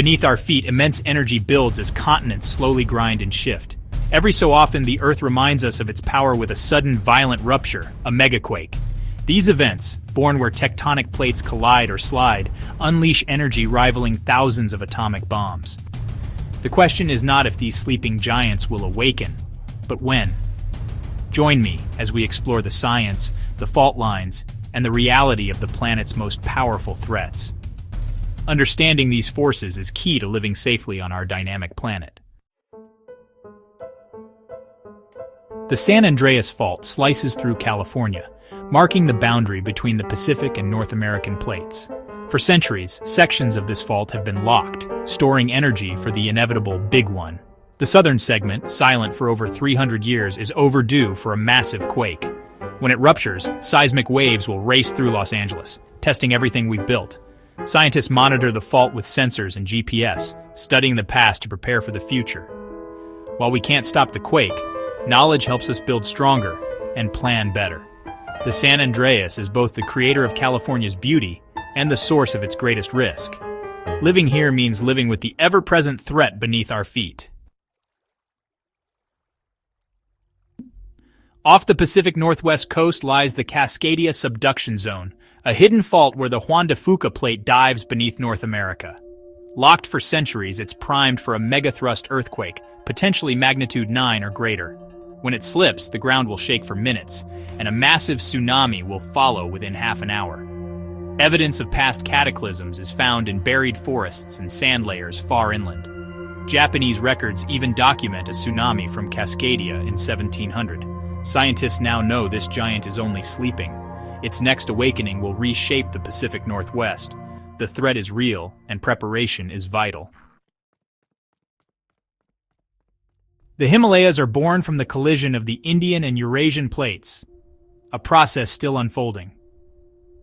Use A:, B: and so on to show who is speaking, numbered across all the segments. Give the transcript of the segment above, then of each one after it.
A: Beneath our feet, immense energy builds as continents slowly grind and shift. Every so often, the Earth reminds us of its power with a sudden, violent rupture, a megaquake. These events, born where tectonic plates collide or slide, unleash energy rivaling thousands of atomic bombs. The question is not if these sleeping giants will awaken, but when. Join me as we explore the science, the fault lines, and the reality of the planet's most powerful threats. Understanding these forces is key to living safely on our dynamic planet. The San Andreas Fault slices through California, marking the boundary between the Pacific and North American plates. For centuries, sections of this fault have been locked, storing energy for the inevitable big one. The southern segment, silent for over 300 years, is overdue for a massive quake. When it ruptures, seismic waves will race through Los Angeles, testing everything we've built. Scientists monitor the fault with sensors and GPS, studying the past to prepare for the future. While we can't stop the quake, knowledge helps us build stronger and plan better. The San Andreas is both the creator of California's beauty and the source of its greatest risk. Living here means living with the ever-present threat beneath our feet. Off the Pacific Northwest coast lies the Cascadia Subduction Zone, a hidden fault where the Juan de Fuca plate dives beneath North America. Locked for centuries, it's primed for a megathrust earthquake, potentially magnitude 9 or greater. When it slips, the ground will shake for minutes, and a massive tsunami will follow within half an hour. Evidence of past cataclysms is found in buried forests and sand layers far inland. Japanese records even document a tsunami from Cascadia in 1700. Scientists now know this giant is only sleeping. Its next awakening will reshape the Pacific Northwest. The threat is real, and preparation is vital. The Himalayas are born from the collision of the Indian and Eurasian plates, a process still unfolding.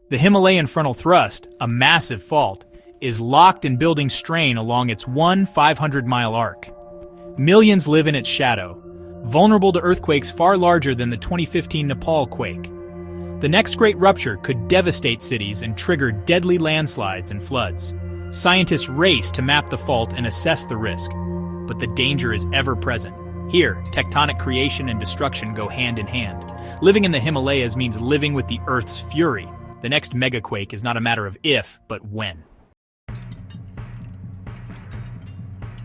A: The Himalayan frontal thrust, a massive fault, is locked and building strain along its 500-mile arc. Millions live in its shadow, vulnerable to earthquakes far larger than the 2015 Nepal quake. The next great rupture could devastate cities and trigger deadly landslides and floods. Scientists race to map the fault and assess the risk, but the danger is ever present. Here, tectonic creation and destruction go hand in hand. Living in the Himalayas means living with the Earth's fury. The next megaquake is not a matter of if, but when.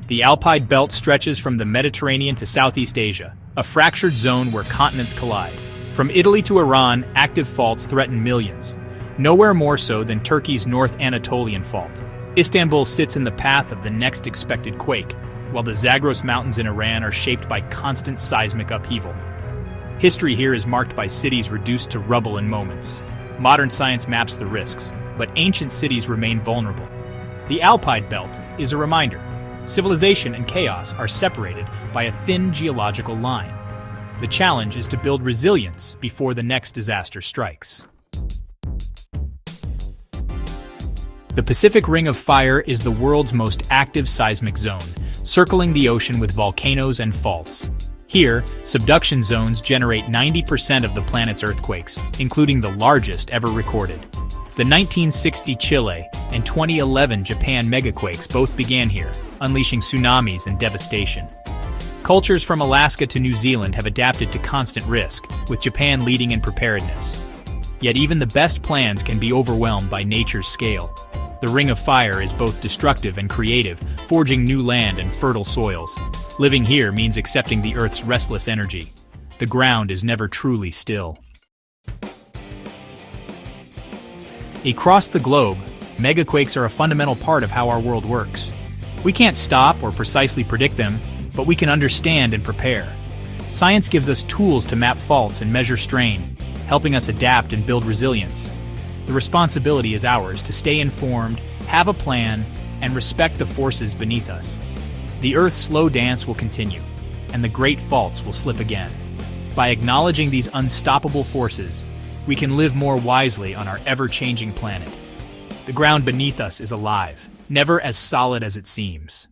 A: The Alpine belt stretches from the Mediterranean to Southeast Asia, a fractured zone where continents collide. From Italy to Iran, active faults threaten millions. Nowhere more so than Turkey's North Anatolian Fault. Istanbul sits in the path of the next expected quake, while the Zagros Mountains in Iran are shaped by constant seismic upheaval. History here is marked by cities reduced to rubble in moments. Modern science maps the risks, but ancient cities remain vulnerable. The Alpine belt is a reminder. Civilization and chaos are separated by a thin geological line. The challenge is to build resilience before the next disaster strikes. The Pacific Ring of Fire is the world's most active seismic zone, circling the ocean with volcanoes and faults. Here, subduction zones generate 90% of the planet's earthquakes, including the largest ever recorded. The 1960 Chile and 2011 Japan megaquakes both began here, unleashing tsunamis and devastation. Cultures from Alaska to New Zealand have adapted to constant risk, with Japan leading in preparedness. Yet even the best plans can be overwhelmed by nature's scale. The Ring of Fire is both destructive and creative, forging new land and fertile soils. Living here means accepting the Earth's restless energy. The ground is never truly still. Across the globe, megaquakes are a fundamental part of how our world works. We can't stop or precisely predict them, but we can understand and prepare. Science gives us tools to map faults and measure strain, helping us adapt and build resilience. The responsibility is ours to stay informed, have a plan, and respect the forces beneath us. The Earth's slow dance will continue, and the great faults will slip again. By acknowledging these unstoppable forces, we can live more wisely on our ever-changing planet. The ground beneath us is alive, never as solid as it seems.